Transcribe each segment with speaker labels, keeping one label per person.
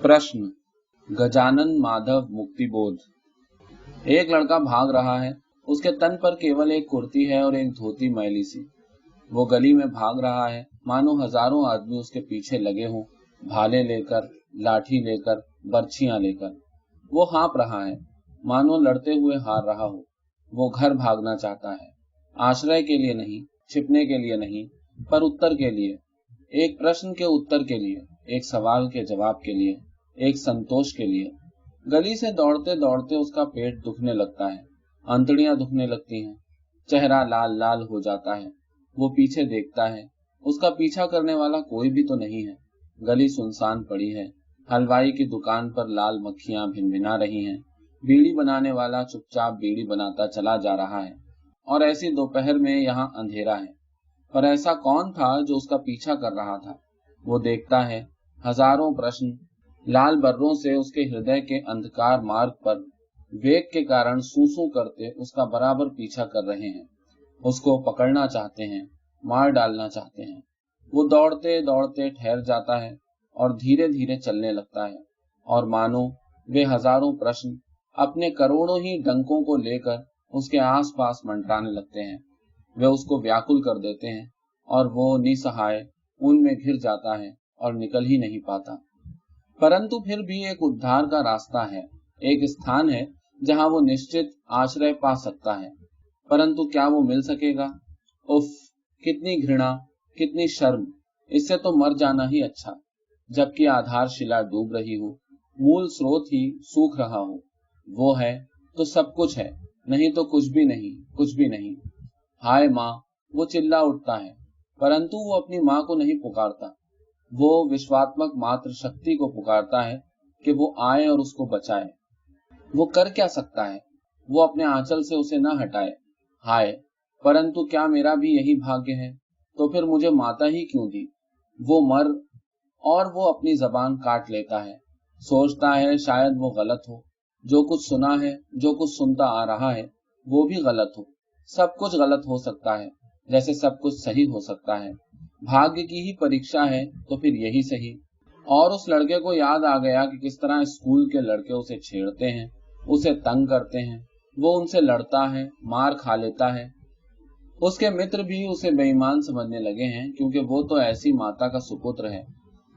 Speaker 1: प्रश्न। गजानन माधव मुक्तिबोध। एक लड़का भाग रहा है। उसके तन पर केवल एक कुर्ती है और एक धोती मैली सी। वो गली में भाग रहा है, मानो हजारों आदमी उसके पीछे लगे हों, भाले लेकर, लाठी लेकर, बर्छियां लेकर। वो हाँप रहा है, मानो लड़ते हुए हार रहा हो। वो घर भागना चाहता है, आश्रय के लिए नहीं, छिपने के लिए नहीं, पर उत्तर के लिए, एक प्रश्न के उत्तर के लिए, एक सवाल के जवाब के लिए, एक संतोष के लिए। गली से दौड़ते दौड़ते उसका पेट दुखने लगता है, अंतड़ियां दुखने लगती हैं, चेहरा लाल लाल हो जाता है। वो पीछे देखता है, उसका पीछा करने वाला कोई भी तो नहीं है। गली सुनसान पड़ी है। हलवाई की दुकान पर लाल मक्खियां भिनभिना रही हैं। बीड़ी बनाने वाला चुपचाप बीड़ी बनाता चला जा रहा है। और ऐसी दोपहर में यहाँ अंधेरा है। पर ऐसा कौन था जो उसका पीछा कर रहा था? वो देखता है, हजारों प्रश्न लाल बर्रों से उसके हृदय के अंधकार मार्ग पर वेग के कारण सूसू करते उसका बराबर पीछा कर रहे हैं। उसको पकड़ना चाहते हैं, मार डालना चाहते हैं। वो दौड़ते दौड़ते ठहर जाता है और धीरे धीरे चलने लगता है। और मानो वे हजारों प्रश्न अपने करोड़ों ही डंकों को लेकर उसके आसपास मंडराने लगते हैं। वे उसको व्याकुल कर देते हैं और वो निसहाय उनमें घिर जाता है और निकल ही नहीं पाता। परंतु फिर भी एक उद्धार का रास्ता है, एक स्थान है जहां वो निश्चित आश्रय पा सकता है। परंतु क्या वो मिल सकेगा? उफ, कितनी घृणा, कितनी शर्म। इससे तो मर जाना ही अच्छा। जबकि आधारशिला डूब रही हो, मूल स्रोत ही सूख रहा हो। वो है तो सब कुछ है, नहीं तो कुछ भी नहीं, कुछ भी नहीं। हाय माँ, वो चिल्ला उठता है, परंतु वो अपनी माँ को नहीं पुकारता। वो विश्वात्मक मात्र शक्ति को पुकारता है कि वो आए और उसको बचाए। वो कर क्या सकता है? वो अपने आंचल से उसे न हटाए। हाय, परंतु क्या मेरा भी यही भाग्य है? तो फिर मुझे माता ही क्यों दी? वो मर। और वो अपनी जबान काट लेता है। सोचता है शायद वो गलत हो। जो कुछ सुना है, जो कुछ सुनता आ रहा है, वो भी गलत हो। सब कुछ गलत हो सकता है, जैसे सब कुछ सही हो सकता है। भाग्य की ही परीक्षा है तो फिर यही सही। और उस लड़के को याद आ गया कि किस तरह स्कूल के लड़के उसे छेड़ते हैं, उसे तंग करते हैं। वो उनसे लड़ता है, मार खा लेता है। उसके मित्र भी उसे बेईमान समझने लगे हैं, क्योंकि वो तो ऐसी माता का सुपुत्र है।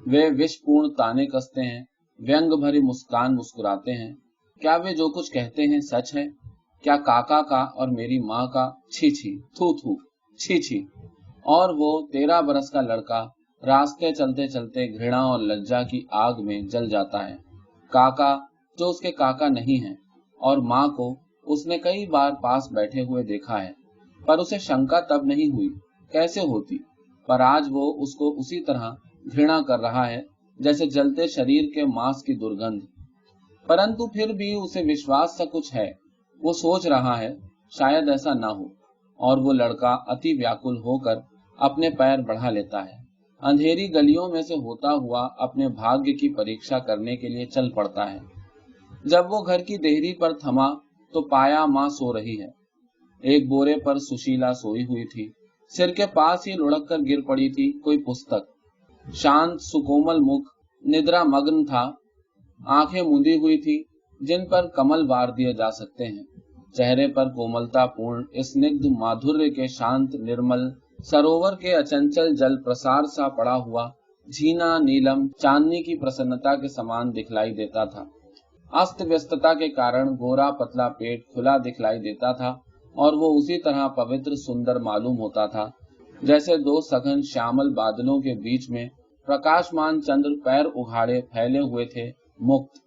Speaker 1: वे विषपूर्ण ताने कसते हैं, व्यंग भरी मुस्कान मुस्कुराते हैं। क्या वे जो कुछ कहते हैं सच है? क्या काका का और मेरी माँ का छी छी, थू थू, छी छी। और वो 13 बरस का लड़का रास्ते चलते चलते घृणा और लज्जा की आग में जल जाता है। काका जो उसके काका नहीं है, और माँ को उसने कई बार पास बैठे हुए देखा है, पर उसे शंका तब नहीं हुई, कैसे होती। पर आज वो उसको उसी तरह घृणा कर रहा है जैसे जलते शरीर के मांस की दुर्गंध। परंतु फिर भी उसे विश्वास सा कुछ है। वो सोच रहा है शायद ऐसा ना हो। और वो लड़का अति व्याकुल होकर अपने पैर बढ़ा लेता है। अंधेरी गलियों में से होता हुआ अपने भाग्य की परीक्षा करने के लिए चल पड़ता है। जब वो घर की देहरी पर थमा तो पाया माँ सो रही है। एक बोरे पर सुशीला सोई हुई थी। सिर के पास ही लुढ़क कर गिर पड़ी थी कोई पुस्तक। शांत सुकोमल मुख निद्रा मग्न था। आंखें मूंदी हुई थी, जिन पर कमल वार दिए जा सकते हैं। चेहरे पर कोमलता पूर्ण स्निग्ध माधुर्य के शांत निर्मल सरोवर के अचंचल जल प्रसार सा पड़ा हुआ झीना नीलम चांदनी की प्रसन्नता के समान दिखलाई देता था। अस्त व्यस्तता के कारण गोरा पतला पेट खुला दिखलाई देता था, और वो उसी तरह पवित्र सुंदर मालूम होता था जैसे दो सघन श्यामल बादलों के बीच में प्रकाशमान चंद्र पैर उघाड़े फैले हुए थे, मुक्त।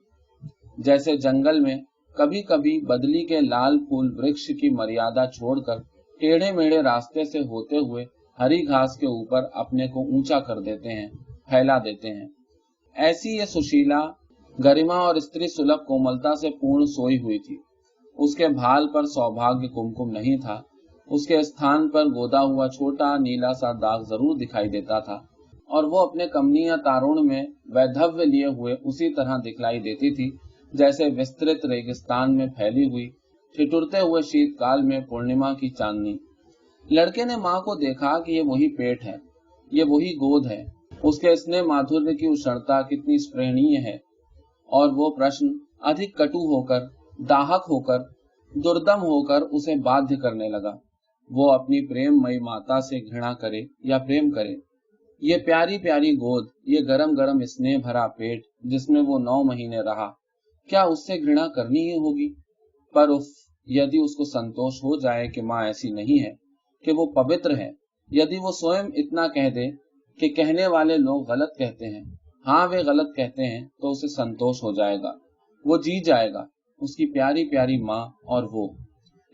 Speaker 1: जैसे जंगल में कभी कभी बदली के लाल फूल वृक्ष की मर्यादा छोड़कर टेढ़े मेढ़े रास्ते से होते हुए हरी घास के ऊपर अपने को ऊंचा कर देते हैं, फैला देते हैं। ऐसी ये सुशीला गरिमा और स्त्री सुलभ कोमलता से पूर्ण सोई हुई थी। उसके भाल पर सौभाग्य कुमकुम नहीं था। उसके स्थान पर गोदा हुआ छोटा नीला सा दाग जरूर दिखाई देता था, और वो अपने कमनीय तारुण्य में वैधव्य लिए हुए उसी तरह दिखलाई देती थी जैसे विस्तृत रेगिस्तान में फैली हुई ठिठुरते हुए शीतकाल में पूर्णिमा की चांदनी। लड़के ने माँ को देखा कि ये वही पेट है, ये वही गोद है। उसके स्नेह माधुर्य की उष्णता कितनी स्पृहणीय है। और वो प्रश्न अधिक कटु होकर, दाहक होकर, दुर्दम होकर उसे बाध्य करने लगा। वो अपनी प्रेममयी माता से घृणा करे या प्रेम करे, ये प्यारी प्यारी गोद, ये गरम गरम स्नेह भरा पेट जिसमें वो 9 महीने रहा, क्या उससे घृणा करनी ही होगी? पर उफ, यदि उसको संतोष हो जाए कि माँ ऐसी नहीं है, कि वो पवित्र है, यदि वो स्वयं इतना कह दे कि कहने वाले लोग गलत कहते हैं, हाँ वे गलत कहते हैं, तो उसे संतोष हो जाएगा, वो जी जाएगा, उसकी प्यारी प्यारी माँ और वो।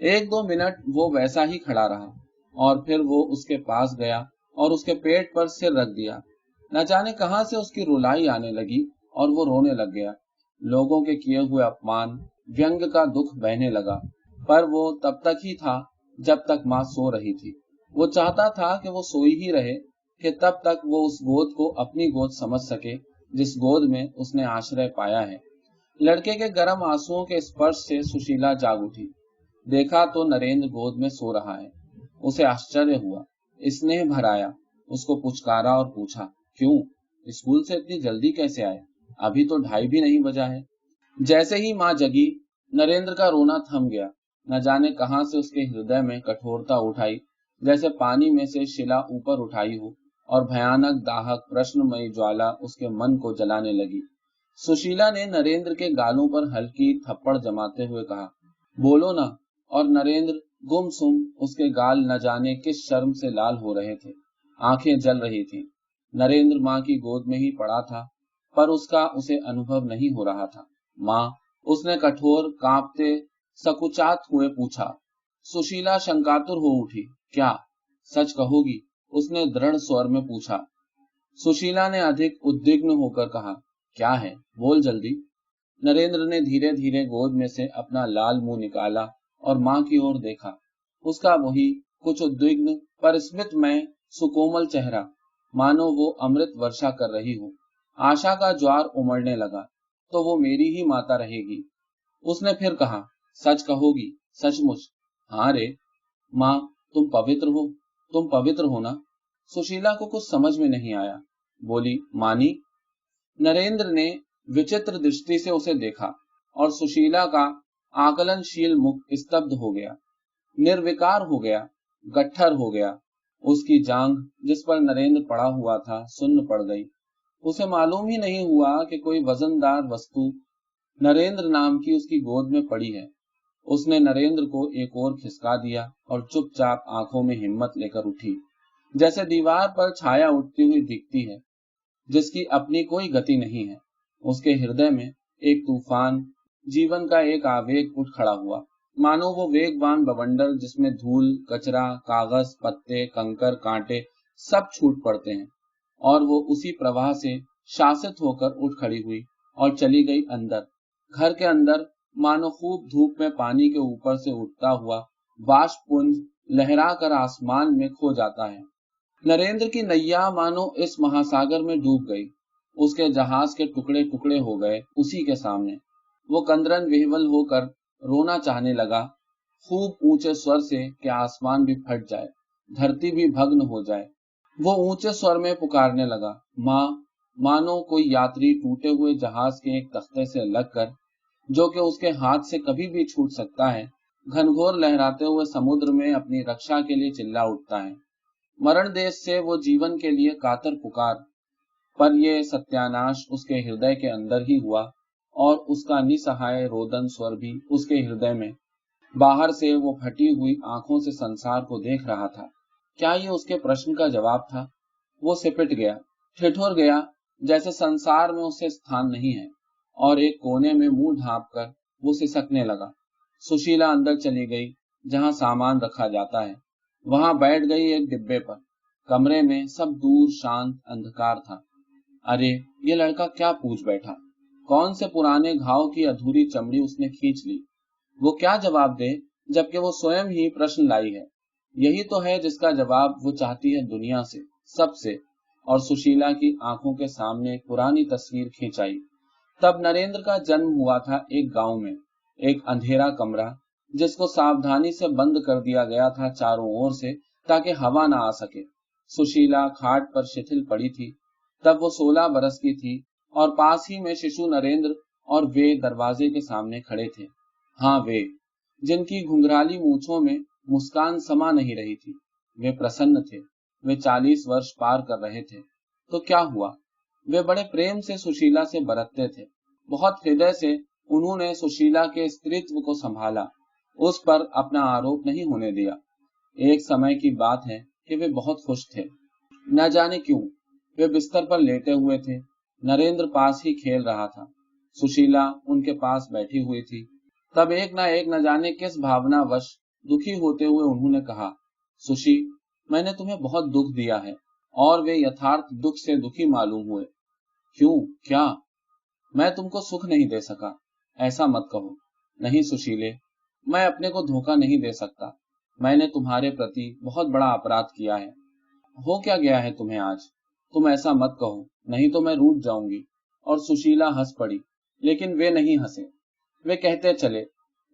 Speaker 1: 1-2 मिनट वो वैसा ही खड़ा रहा और फिर वो उसके पास गया और उसके पेट पर सिर रख दिया। न जाने कहां से उसकी रुलाई आने लगी और वो रोने लग गया। लोगों के किए हुए अपमान, व्यंग का दुख बहने लगा, पर वो तब तक ही था जब तक माँ सो रही थी। वो चाहता था कि वो सोई ही रहे, कि तब तक वो उस गोद को अपनी गोद समझ सके जिस गोद में उसने आश्रय पाया है। लड़के के गर्म आंसुओं के स्पर्श से सुशीला जाग उठी। देखा तो नरेंद्र गोद में सो रहा है। उसे आश्चर्य हुआ, स्नेह भर आया, उसको पुचकारा और पूछा, क्यों, स्कूल से इतनी जल्दी कैसे आए? अभी तो 2:30 भी नहीं बजा है। जैसे ही माँ जगी, नरेंद्र का रोना थम गया। न जाने कहां से उसके हृदय में कठोरता उठाई, जैसे पानी में से शिला ऊपर उठाई हो, और भयानक दाहक प्रश्नमयी ज्वाला उसके मन को जलाने लगी। सुशीला ने नरेंद्र के गालों पर हल्की थप्पड़ जमाते हुए कहा, बोलो ना। और नरेंद्र गुमसुम, उसके गाल न जाने किस शर्म से लाल हो रहे थे, आंखें जल रही थी। नरेंद्र माँ की गोद में ही पड़ा था, पर उसका उसे अनुभव नहीं हो रहा था। माँ, उसने कठोर, कांपते, सकुचात हुए पूछा। सुशीला शंकातुर हो उठी। क्या, सच कहोगी? उसने दृढ़ स्वर में पूछा। सुशीला ने अधिक उद्विग्न होकर कहा, क्या है, बोल जल्दी। नरेंद्र ने धीरे धीरे गोद में से अपना लाल मुंह निकाला और माँ की ओर देखा। उसका वही कुछ उद्विग्न पर स्मितमय सुकोमल चेहरा, मानो वो अमृत वर्षा कर रही हो। आशा का ज्वार उमड़ने लगा, तो वो मेरी ही माता रहेगी। उसने फिर कहा, सच कहोगी, सचमुच? हाँ रे माँ, तुम पवित्र हो, तुम पवित्र हो ना? सुशीला को कुछ समझ में नहीं आया, बोली, मानी? नरेंद्र ने विचित्र दृष्टि से उसे देखा और सुशीला का आकलनशील मुख स्तब्ध हो गया, निर्विकार हो गया, गट्ठर हो गया। उसकी जांघ जिस पर नरेंद्र पड़ा हुआ था सुन्न पड़ गई। उसे मालूम ही नहीं हुआ कि कोई वजनदार वस्तु नरेंद्र नाम की उसकी गोद में पड़ी है। उसने नरेंद्र को एक ओर खिसका दिया और चुपचाप आंखों में हिम्मत लेकर उठी, जैसे दीवार पर छाया उठती हुई दिखती है, जिसकी अपनी कोई गति नहीं है। उसके हृदय में एक तूफान, जीवन का एक आवेग उठ खड़ा हुआ, मानो वो वेगवान बवंडर जिसमें धूल, कचरा, कागज, पत्ते, कंकर, कांटे सब छूट पड़ते हैं, और वो उसी प्रवाह से शासित होकर उठ खड़ी हुई और चली गई अंदर। घर के अंदर मानो खूब धूप में पानी के ऊपर से उठता हुआ बाष्पपुंज लहरा कर आसमान में खो जाता है। नरेंद्र की नैया मानो इस महासागर में डूब गई। उसके जहाज के टुकड़े टुकड़े हो गए उसी के सामने। वो कंदरन विह्वल होकर रोना चाहने लगा, खूब ऊंचे स्वर से कि आसमान भी फट जाए, धरती भी भग्न हो जाए। वो ऊंचे स्वर में पुकारने लगा, माँ। मानो कोई यात्री टूटे हुए जहाज के एक तख्ते से लगकर, जो कि उसके हाथ से कभी भी छूट सकता है, घनघोर लहराते हुए समुद्र में अपनी रक्षा के लिए चिल्ला उठता है। मरण देश से वो जीवन के लिए कातर पुकार, पर ये सत्यानाश उसके हृदय के अंदर ही हुआ, और उसका निसहाय रोदन स्वर भी उसके हृदय में। बाहर से वो फटी हुई आंखों से संसार को देख रहा था। क्या ये उसके प्रश्न का जवाब था? वो सिपट गया, ठिठुर गया, जैसे संसार में उसे स्थान नहीं है, और एक कोने में मुंह ढांप कर वो सिसकने लगा। सुशीला अंदर चली गई, जहां सामान रखा जाता है। वहां बैठ गई एक डिब्बे पर। कमरे में सब दूर शांत अंधकार था। अरे, ये लड़का क्या पूछ बैठा? कौन से पुराने घाव की अधूरी चमड़ी उसने खींच ली? वो क्या जवाब दे, जबकि वो स्वयं ही प्रश्न लाई है? यही तो है जिसका जवाब वो चाहती है दुनिया से, सबसे। और सुशीला की आंखों के सामने पुरानी तस्वीर खींचाई। तब नरेंद्र का जन्म हुआ था एक गांव में, एक अंधेरा कमरा, जिसको सावधानी से बंद कर दिया गया था चारों ओर से, ताकि हवा ना आ सके। सुशीला खाट पर शिथिल पड़ी थी। तब वो 16 बरस की थी, और पास ही में शिशु नरेंद्र और वे दरवाजे के सामने खड़े थे। हाँ, वे जिनकी घुंघराली मूछों में मुस्कान समा नहीं रही थी। वे प्रसन्न थे। वे 40 वर्ष पार कर रहे थे। तो क्या हुआ? वे बड़े प्रेम से सुशीला से बरतते थे। बहुत हृदय से उन्होंने सुशीला के स्त्रीत्व को संभाला, उस पर अपना आरोप नहीं होने दिया। एक समय की बात है कि वे बहुत खुश थे। न जाने क्यों वे बिस्तर पर लेटे हुए थे। नरेंद्र पास ही खेल रहा था। सुशीला उनके पास बैठी हुई थी। तब एक न जाने किस भावनावश दुखी होते हुए उन्होंने कहा, सुशी, मैंने तुम्हें बहुत दुख दिया है। और वे यथार्थ दुख से दुखी मालूम हुए। क्यों? क्या? मैं तुमको सुख नहीं दे सका? ऐसा मत कहो। नहीं सुशीले, मैं अपने को धोखा नहीं दे सकता। मैंने तुम्हारे प्रति बहुत बड़ा अपराध किया है। हो क्या गया है तुम्हें आज? तुम ऐसा मत कहो, नहीं तो मैं रूठ जाऊंगी। और सुशीला हंस पड़ी, लेकिन वे नहीं हंसे। वे कहते चले,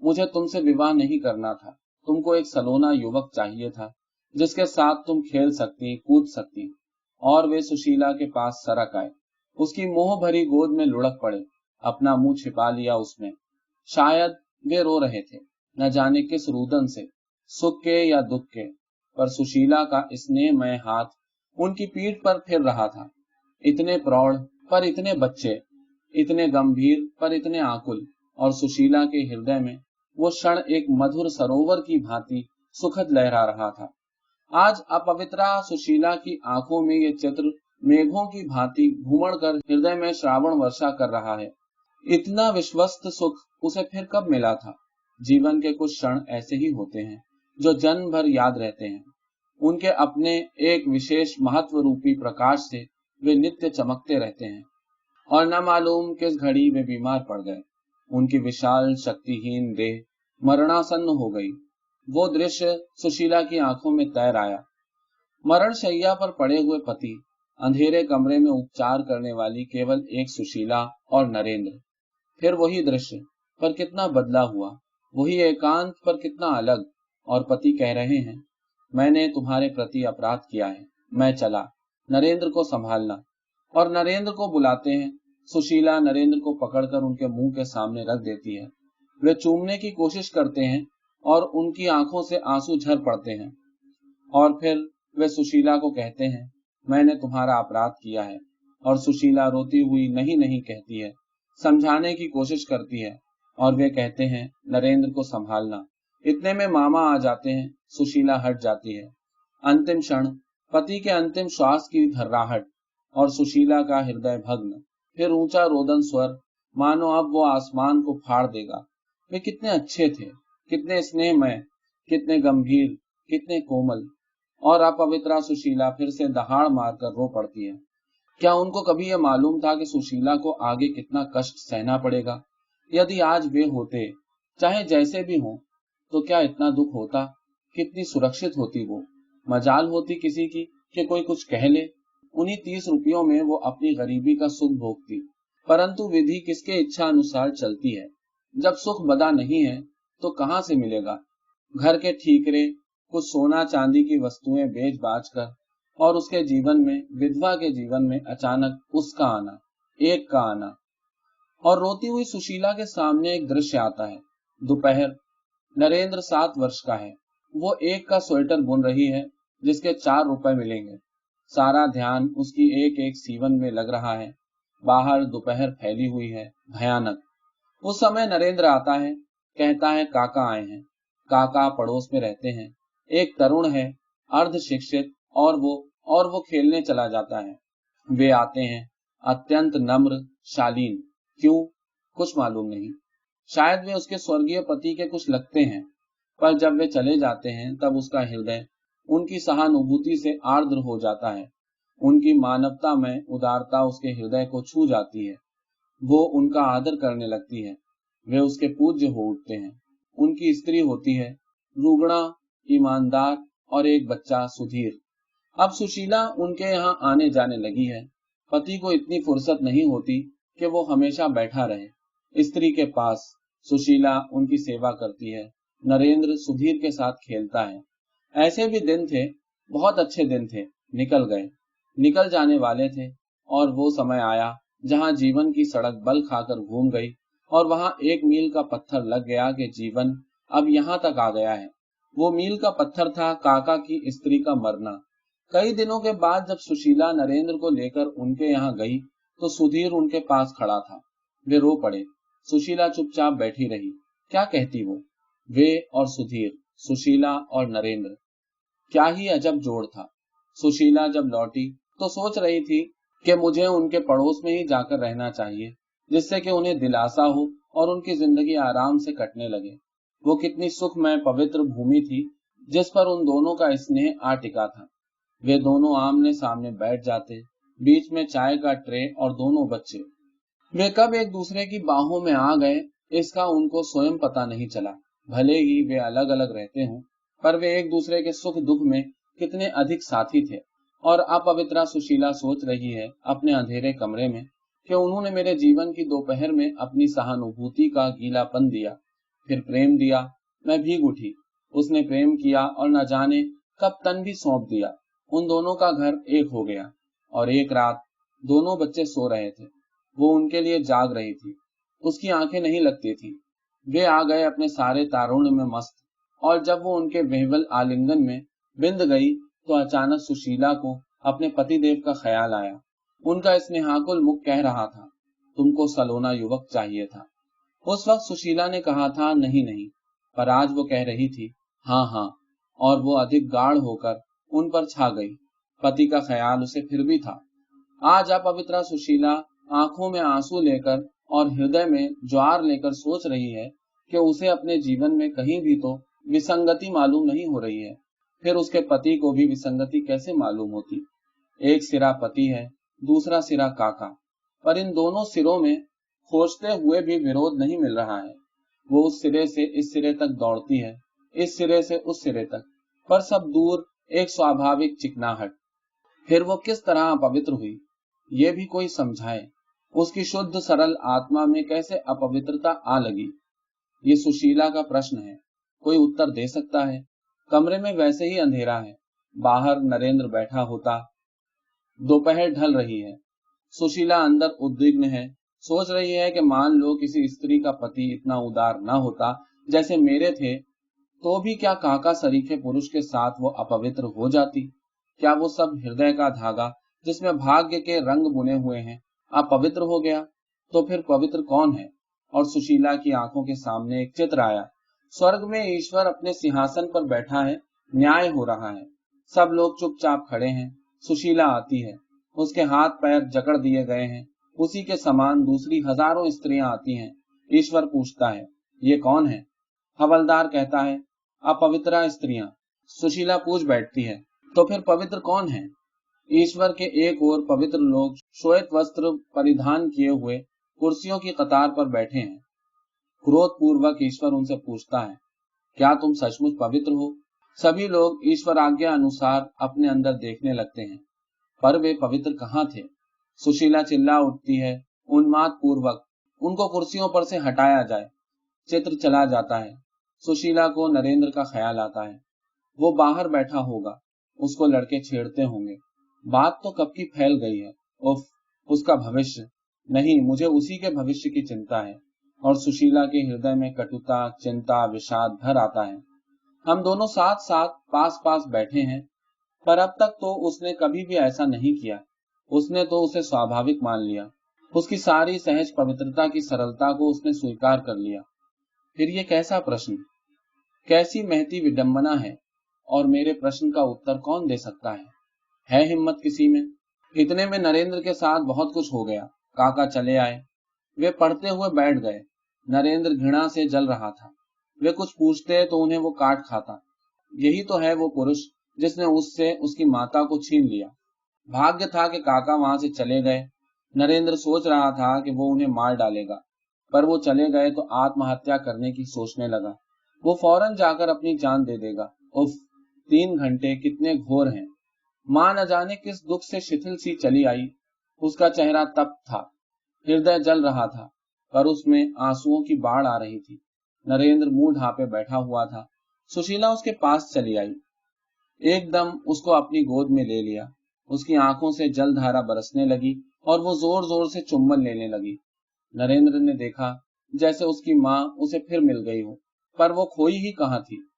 Speaker 1: मुझे तुमसे विवाह नहीं करना था। तुमको एक सलोना युवक चाहिए था, जिसके साथ तुम खेल सकती, कूद सकती। और वे सुशीला के पास सरक आए, उसकी मोह भरी गोद में लुढ़क पड़े, अपना मुंह छिपा लिया उसमें। शायद वे रो रहे थे, न जाने किस रुदन से, सुख के या दुख के। पर सुशीला का स्नेहमय हाथ उनकी पीठ पर फिर रहा था। इतने प्रौढ़ पर इतने बच्चे, इतने गंभीर पर इतने आकुल। और सुशीला के हृदय में वो क्षण एक मधुर सरोवर की भांति सुखद लहरा रहा था। आज अपवित्रा सुशीला की आंखों में ये चित्र मेघों की भांति घूमड़ कर हृदय में श्रावण वर्षा कर रहा है। इतना विश्वस्त सुख उसे फिर कब मिला था? जीवन के कुछ क्षण ऐसे ही होते हैं, जो जन्म भर याद रहते हैं। उनके अपने एक विशेष महत्व रूपी प्रकाश से वे नित्य चमकते रहते हैं। और न मालूम किस घड़ी वे बीमार पड़ गए। उनकी विशाल शक्तिहीन देह मरणासन्न हो गई। वो दृश्य सुशीला की आंखों में तैर आया। मरण शैया पर पड़े हुए पति, अंधेरे कमरे में उपचार करने वाली केवल एक सुशीला और नरेंद्र। फिर वही दृश्य, पर कितना बदला हुआ। वही एकांत, पर कितना अलग। और पति कह रहे हैं, मैंने तुम्हारे प्रति अपराध किया है, मैं चला, नरेंद्र को संभालना। और नरेंद्र को बुलाते हैं। सुशीला नरेंद्र को पकड़कर उनके मुंह के सामने रख देती है। वे चूमने की कोशिश करते हैं और उनकी आंखों से आंसू झर पड़ते हैं। और फिर वे सुशीला को कहते हैं, मैंने तुम्हारा अपराध किया है। और सुशीला रोती हुई नहीं नहीं कहती है, समझाने की कोशिश करती है। और वे कहते हैं, नरेंद्र को संभालना। इतने में मामा आ जाते हैं। सुशीला हट जाती है। अंतिम क्षण, पति के अंतिम श्वास की धर्राहट और सुशीला का हृदय भग्न। फिर ऊंचा रोदन स्वर, मानो अब वो आसमान को फाड़ देगा। वे कितने अच्छे थे, कितने स्नेहमय, कितने गंभीर, कितने कोमल। और अपवित्रा सुशीला फिर से दहाड़ मारकर रो पड़ती है। क्या उनको कभी यह मालूम था कि सुशीला को आगे कितना कष्ट सहना पड़ेगा? यदि आज वे होते, चाहे जैसे भी हों, तो क्या इतना दुख होता? कितनी सुरक्षित होती वो? मजाल होती किसी की कि कोई कुछ कह ले। उन्हीं 30 रुपयों में वो अपनी गरीबी का सुख भोगती। परंतु विधि किसके इच्छा अनुसार चलती है। जब सुख बदा नहीं है तो कहां से मिलेगा? घर के ठीकरे, कुछ सोना चांदी की वस्तुएं बेच बाच कर, और उसके जीवन में, विधवा के जीवन में अचानक उसका आना, एक का आना। और रोती हुई सुशीला के सामने एक दृश्य आता है। दोपहर, नरेंद्र 7 वर्ष का है। वो एक का स्वेटर बुन रही है, जिसके 4 रुपए मिलेंगे। सारा ध्यान उसकी एक एक सीवन में लग रहा है। बाहर दोपहर फैली हुई है, भयानक। उस समय नरेंद्र आता है, कहता है, काका आए हैं। काका पड़ोस में रहते हैं। एक तरुण है, अर्ध शिक्षित, और वो खेलने चला जाता है। वे आते हैं, अत्यंत नम्र, शालीन। क्यों? कुछ मालूम नहीं। शायद वे उसके स्वर्गीय पति के कुछ लगते हैं। पर जब वे चले जाते हैं, तब उसका हृदय उनकी सहानुभूति से आर्द्र हो जाता है। उनकी मानवता में उदारता उसके हृदय को छू जाती है। वो उनका आदर करने लगती है। वे उसके पूज्य हो उठते हैं। उनकी स्त्री होती है, रुग्णा, ईमानदार, और एक बच्चा, सुधीर। अब सुशीला उनके यहाँ आने जाने लगी है। पति को इतनी फुर्सत नहीं होती कि वो हमेशा बैठा रहे स्त्री के पास। सुशीला उनकी सेवा करती है। नरेंद्र सुधीर के साथ खेलता है। ऐसे भी दिन थे, बहुत अच्छे दिन थे, निकल गए, निकल जाने वाले थे। और वो समय आया जहां जीवन की सड़क बल खाकर घूम गई और वहां एक मील का पत्थर लग गया कि जीवन अब यहां तक आ गया है। वो मील का पत्थर था काका की स्त्री का मरना। कई दिनों के बाद जब सुशीला नरेंद्र को लेकर उनके यहाँ गई तो सुधीर उनके पास खड़ा था। वे रो पड़े। सुशीला चुपचाप बैठी रही। क्या कहती वो? वे और सुधीर, सुशीला और नरेंद्र, क्या ही अजब जोड़ था। सुशीला जब लौटी तो सोच रही थी कि मुझे उनके पड़ोस में ही जाकर रहना चाहिए, जिससे कि उन्हें दिलासा हो और उनकी जिंदगी आराम से कटने लगे। वो कितनी सुखमय पवित्र भूमि थी जिस पर उन दोनों का स्नेह आ टिका था। वे दोनों आमने सामने बैठ जाते, बीच में चाय का ट्रे और दोनों बच्चे। वे कब एक दूसरे की बाहों में आ गए इसका उनको स्वयं पता नहीं चला। भले ही वे अलग अलग रहते हों, पर वे एक दूसरे के सुख दुख में कितने अधिक साथी थे। और अपवित्रा सुशीला सोच रही है अपने अंधेरे कमरे में कि उन्होंने मेरे जीवन की दोपहर में अपनी सहानुभूति का गीलापन दिया, फिर प्रेम दिया। मैं भीग उठी। उसने प्रेम किया और न जाने कब तन भी सौंप दिया। उन दोनों का घर एक हो गया। और एक रात दोनों बच्चे सो रहे थे, वो उनके लिए जाग रही थी। उसकी आंखें नहीं लगती थी। वे आ गए अपने सारे तारुण्य में मस्त, और जब वो उनके विह्वल आलिंगन में बिंद गई तो अचानक सुशीला को अपने पतिदेव का ख्याल आया। उनका स्नेहाकुल मुख कह रहा था, तुमको सलोना युवक चाहिए था। उस वक्त सुशीला ने कहा था नहीं नहीं, पर आज वो कह रही थी हाँ हाँ, और वो अधिक गाढ़ होकर उन पर छा गई। पति का ख्याल उसे फिर भी था। आज अपवित्रा सुशीला आंखों में आंसू लेकर और हृदय में ज्वार लेकर सोच रही है कि उसे अपने जीवन में कहीं भी तो विसंगति मालूम नहीं हो रही है, फिर उसके पति को भी विसंगति कैसे मालूम होती। एक सिरा पति है, दूसरा सिरा काका, पर इन दोनों सिरों में खोजते हुए भी विरोध नहीं मिल रहा है। वो उस सिरे से इस सिरे तक दौड़ती है, इस सिरे से उस सिरे तक, पर सब दूर एक स्वाभाविक चिकनाहट। फिर वो किस तरह अपवित्र हुई, ये भी कोई समझाए। उसकी शुद्ध सरल आत्मा में कैसे अपवित्रता आ लगी, ये सुशीला का प्रश्न है। कोई उत्तर दे सकता है? कमरे में वैसे ही अंधेरा है। बाहर नरेंद्र बैठा होता। दोपहर ढल रही है। सुशीला अंदर उद्विग्न है। सोच रही है कि मान लो किसी स्त्री का पति इतना उदार न होता जैसे मेरे थे, तो भी क्या काका सरीखे पुरुष के साथ वो अपवित्र हो जाती? क्या वो सब हृदय का धागा जिसमें भाग्य के रंग बुने हुए हैं अपवित्र हो गया? तो फिर पवित्र कौन है? और सुशीला की आंखों के सामने एक चित्र आया। स्वर्ग में ईश्वर अपने सिंहासन पर बैठा है, न्याय हो रहा है। सब लोग चुपचाप खड़े हैं। सुशीला आती है, उसके हाथ पैर जकड़ दिए गए हैं। उसी के समान दूसरी हजारों स्त्रियां आती हैं। ईश्वर पूछता है, ये कौन है? हवलदार कहता है, अपवित्रा स्त्रियां। सुशीला पूछ बैठती है, तो फिर पवित्र कौन है? ईश्वर के एक ओर पवित्र लोग श्वेत वस्त्र परिधान किए हुए कुर्सियों की कतार पर बैठे हैं। क्रोध पूर्वक ईश्वर उनसे पूछता है, क्या तुम सचमुच पवित्र हो? सभी लोग ईश्वर आज्ञा अनुसार अपने अंदर देखने लगते हैं, पर वे पवित्र कहाँ थे? सुशीला चिल्ला उठती है उन्माद पूर्वक, उनको कुर्सियों पर से हटाया जाए। चित्र चला जाता है। सुशीला को नरेंद्र का ख्याल आता है। वो बाहर बैठा होगा, उसको लड़के छेड़ते होंगे। बात तो कब की फैल गई है। उफ, उसका भविष्य। नहीं, मुझे उसी के भविष्य की चिंता है। और सुशीला के हृदय में कटुता, चिंता, विषाद भर आता है। हम दोनों साथ साथ पास पास बैठे हैं, पर अब तक तो उसने कभी भी ऐसा नहीं किया। उसने तो उसे स्वाभाविक मान लिया। उसकी सारी सहज पवित्रता की सरलता को उसने स्वीकार कर लिया। फिर ये कैसा प्रश्न, कैसी महती विडंबना है। और मेरे प्रश्न का उत्तर कौन दे सकता है हिम्मत किसी में? इतने में नरेंद्र के साथ बहुत कुछ हो गया। काका चले आए। वे पढ़ते हुए बैठ गए। नरेंद्र घृणा से जल रहा था। वे कुछ पूछते तो उन्हें वो काट खाता। यही तो है वो पुरुष जिसने उससे उसकी माता को छीन लिया। भाग्य था कि काका वहां से चले गए। नरेंद्र सोच रहा था कि वो उन्हें मार डालेगा, पर वो चले गए तो आत्महत्या करने की सोचने लगा। वो फौरन जाकर अपनी जान दे देगा। उफ, 3 घंटे कितने घोर हैं। मां न जाने किस दुख से शिथिल सी चली आई। उसका चेहरा तप्त था, हृदय जल रहा था, पर उसमें आंसुओं की बाढ़ आ रही थी। नरेंद्र मुंह ढांपे बैठा हुआ था। सुशीला उसके पास चली आई, एकदम उसको अपनी गोद में ले लिया। उसकी आंखों से जलधारा बरसने लगी और वो जोर जोर से चुम्बन लेने लगी। नरेंद्र ने देखा जैसे उसकी माँ उसे फिर मिल गई हो, पर वो खोई ही कहाँ थी।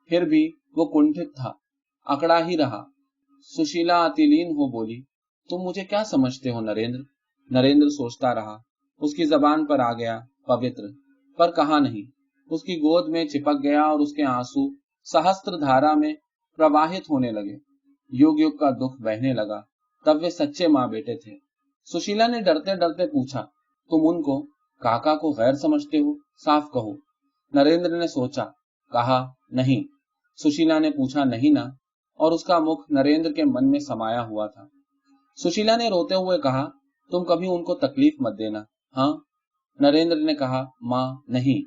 Speaker 1: फिर भी वो कुंठित था, अकड़ा ही रहा। सुशीला अतिलीन हो बोली, तुम मुझे क्या समझते हो नरेंद्र? नरेंद्र सोचता रहा। उसकी जबान पर आ गया पवित्र, पर कहा नहीं। उसकी गोद में चिपक गया और उसके आंसू सहस्त्र धारा में प्रवाहित होने लगे। युग युग का दुख बहने लगा। तब वे सच्चे माँ बेटे थे। सुशीला ने डरते डरते पूछा, तुम उनको, काका को गैर समझते हो? साफ कहो। नरेंद्र ने सोचा, कहा, नहीं। सुशीला ने पूछा, नहीं ना? और उसका मुख नरेंद्र के मन में समाया हुआ था। सुशीला ने रोते हुए कहा, तुम कभी उनको तकलीफ मत देना, हाँ? नरेंद्र ने कहा, माँ, नहीं।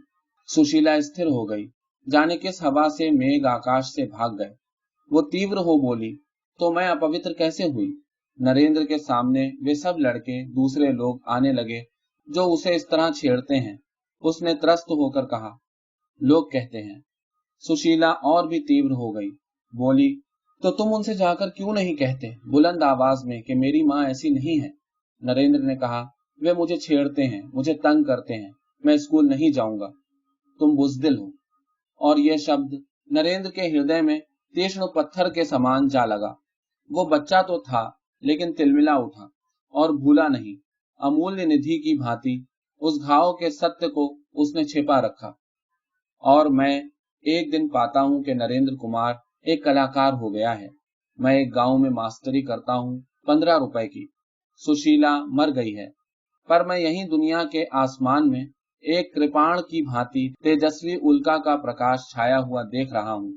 Speaker 1: सुशीला स्थिर हो गई। जाने किस हवा से मेघ आकाश से भाग गए। वो तीव्र हो बोली, तो मैं अपवित्र कैसे हुई? नरेंद्र के सामने वे सब लड़के, दूसरे लोग आने लगे जो उसे इस तरह छेड़ते हैं। उसने त्रस्त होकर कहा, लोग कहते हैं। सुशीला और भी तीव्र हो गई, बोली, तो तुम उनसे जाकर क्यों नहीं कहते बुलंद आवाज में कि मेरी माँ ऐसी नहीं है? नरेंद्र ने कहा, वे मुझे छेड़ते हैं, मुझे तंग करते हैं, मैं स्कूल नहीं जाऊंगा। तुम बुजदिल हो। और यह शब्द नरेंद्र के हृदय में तीक्ष्ण पत्थर के समान जा लगा। वो बच्चा तो था, लेकिन तिलमिला उठा और भूला नहीं। अमूल्य निधि की भांति उस घाव के सत्य को उसने छिपा रखा। और मैं एक दिन पाता हूं कि नरेंद्र कुमार एक कलाकार हो गया है। मैं एक गांव में मास्टरी करता हूं, 15 रुपए की। सुशीला मर गई है, पर मैं यहीं दुनिया के आसमान में एक कृपाण की भांति तेजस्वी उल्का का प्रकाश छाया हुआ देख रहा हूं,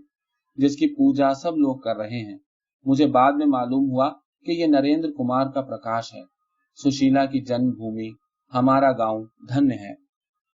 Speaker 1: जिसकी पूजा सब लोग कर रहे हैं। मुझे बाद में मालूम हुआ कि ये नरेंद्र कुमार का प्रकाश है। सुशीला की जन्मभूमि, हमारा गांव धन्य है।